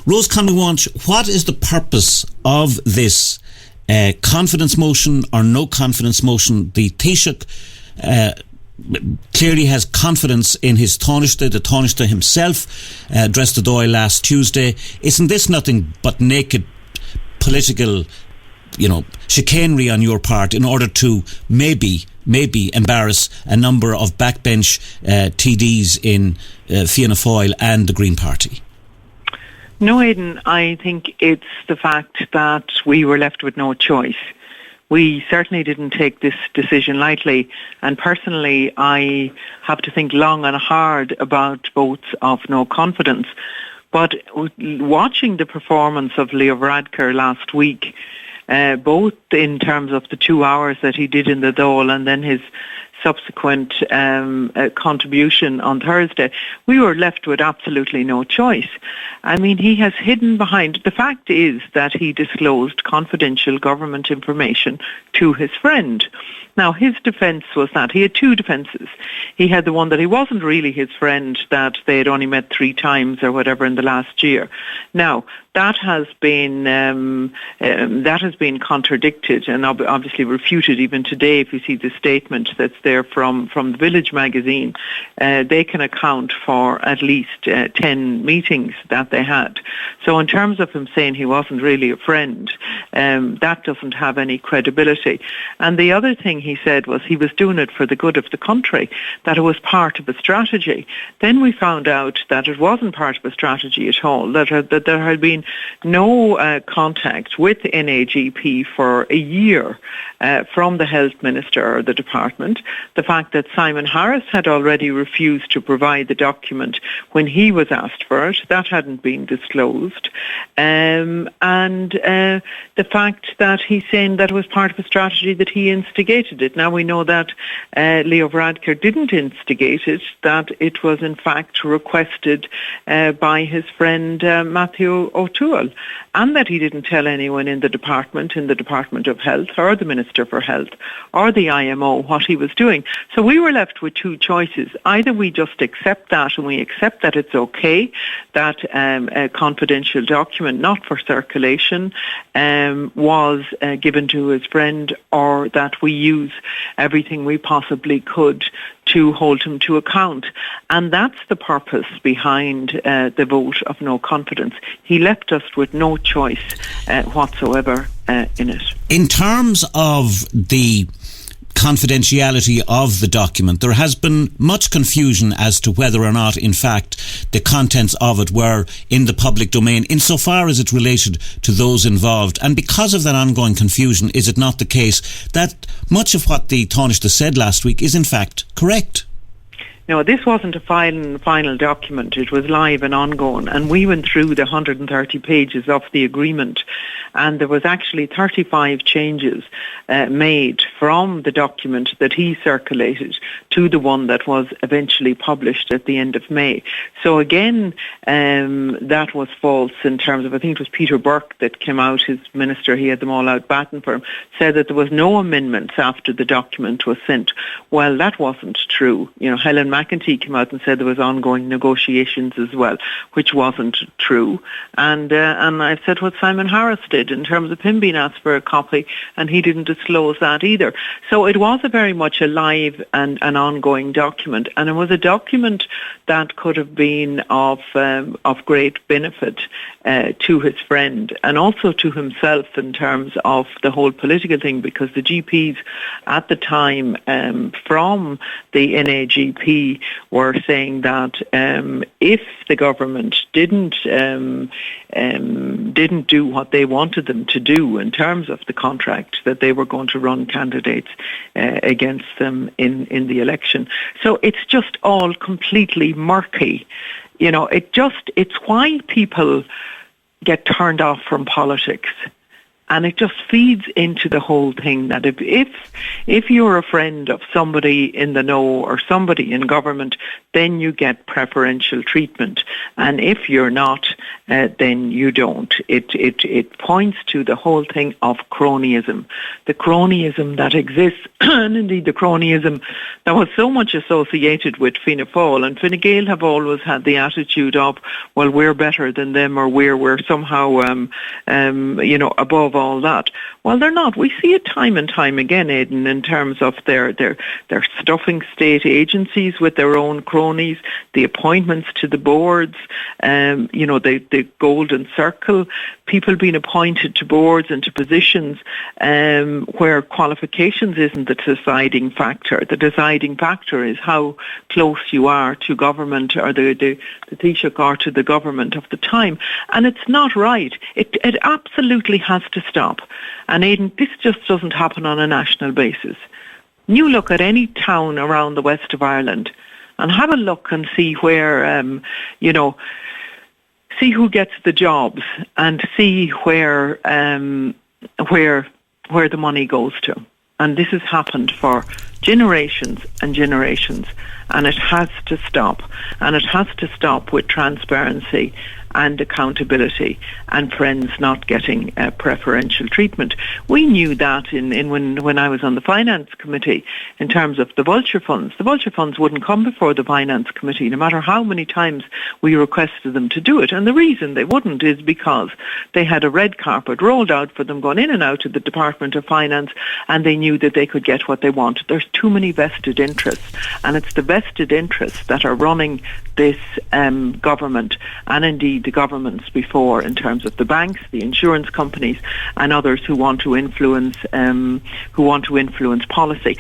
Rose Conway-Walsh, what is the purpose of this confidence motion or no confidence motion? The Taoiseach clearly has confidence in his Taoiseach. The Taoiseach himself addressed the Dáil last Tuesday. Isn't this nothing but naked political, chicanery on your part in order to maybe embarrass a number of backbench TDs in Fianna Fáil and the Green Party? No, Aidan, I think it's the fact that we were left with no choice. We certainly didn't take this decision lightly, and personally I have to think long and hard about votes of no confidence. But watching the performance of Leo Varadkar last week, both in terms of the 2 hours that he did in the Dáil and then his subsequent contribution on Thursday, we were left with absolutely no choice. I mean, he has hidden behind... The fact is that he disclosed confidential government information to his friend. Now, his defence was that he had two defences. He had the one that he wasn't really his friend, that they had only met 3 times or whatever in the last year. Now, that has been contradicted and obviously refuted even today. If you see the statement that's there from the Village magazine, they can account for at least 10 meetings that they had. So in terms of him saying he wasn't really a friend, that doesn't have any credibility. And the other thing he said was he was doing it for the good of the country, that it was part of a strategy. Then we found out that it wasn't part of a strategy at all, that there had been no contact with NAGP for a year from the Health Minister or the department. The fact that Simon Harris had already refused to provide the document when he was asked for it, that hadn't been disclosed. And the fact that he's saying that it was part of a strategy, that he instigated it. Now we know that Leo Varadkar didn't instigate it, that it was in fact requested by his friend Matthew O'Toole, and that he didn't tell anyone in the Department of Health or the Minister for Health or the IMO what he was doing. So we were left with two choices. Either we just accept that and we accept that it's okay that a confidential document not for circulation was given to his friend, or that we use everything we possibly could to hold him to account. And that's the purpose behind the vote of no confidence. He left us with no choice whatsoever in it. In terms of the confidentiality of the document, there has been much confusion as to whether or not, in fact, the contents of it were in the public domain insofar as it related to those involved. And because of that ongoing confusion, is it not the case that much of what the Taoiseach said last week is in fact correct? No, this wasn't a final document. It was live and ongoing, and we went through the 130 pages of the agreement, and there was actually 35 changes made from the document that he circulated to the one that was eventually published at the end of May. So again, that was false in terms of, I think it was Peter Burke that came out, his minister, he had them all out batting for him, said that there was no amendments after the document was sent. Well, that wasn't true. Helen McEntee came out and said there was ongoing negotiations as well, which wasn't true. And I've said what Simon Harris did in terms of him being asked for a copy, and he didn't disclose that either. So it was a very much a live and an ongoing document, and it was a document that could have been of great benefit to his friend and also to himself in terms of the whole political thing, because the GPs at the time from the NAGP were saying that if the government didn't do what they wanted them to do in terms of the contract, that they were going to run candidates against them in the election. So it's just all completely murky. It's why people get turned off from politics. And it just feeds into the whole thing that if you're a friend of somebody in the know or somebody in government, then you get preferential treatment. And if you're not, then you don't. It points to the whole thing of cronyism. The cronyism that exists, and indeed the cronyism that was so much associated with Fianna Fáil. And Fine Gael have always had the attitude of, well, we're better than them, or we're somehow, above all that. Well, they're not. We see it time and time again, Aidan, in terms of their stuffing state agencies with their own cronies, the appointments to the boards, the golden circle, people being appointed to boards and to positions where qualifications isn't the deciding factor. The deciding factor is how close you are to government, or the Taoiseach are to the government of the time. And it's not right. It absolutely has to stop. And Aidan, this just doesn't happen on a national basis. You look at any town around the west of Ireland and have a look and see where, see who gets the jobs and see where the money goes to. And this has happened for generations and generations, and it has to stop. And it has to stop with transparency and accountability and friends not getting preferential treatment. We knew that when I was on the Finance Committee in terms of the vulture funds. The vulture funds wouldn't come before the Finance Committee no matter how many times we requested them to do it. And the reason they wouldn't is because they had a red carpet rolled out for them going in and out of the Department of Finance, and they knew that they could get what they wanted. There's too many vested interests, and it's the vested interests that are running this government, and indeed the governments before, in terms of the banks, the insurance companies, and others who want to influence policy.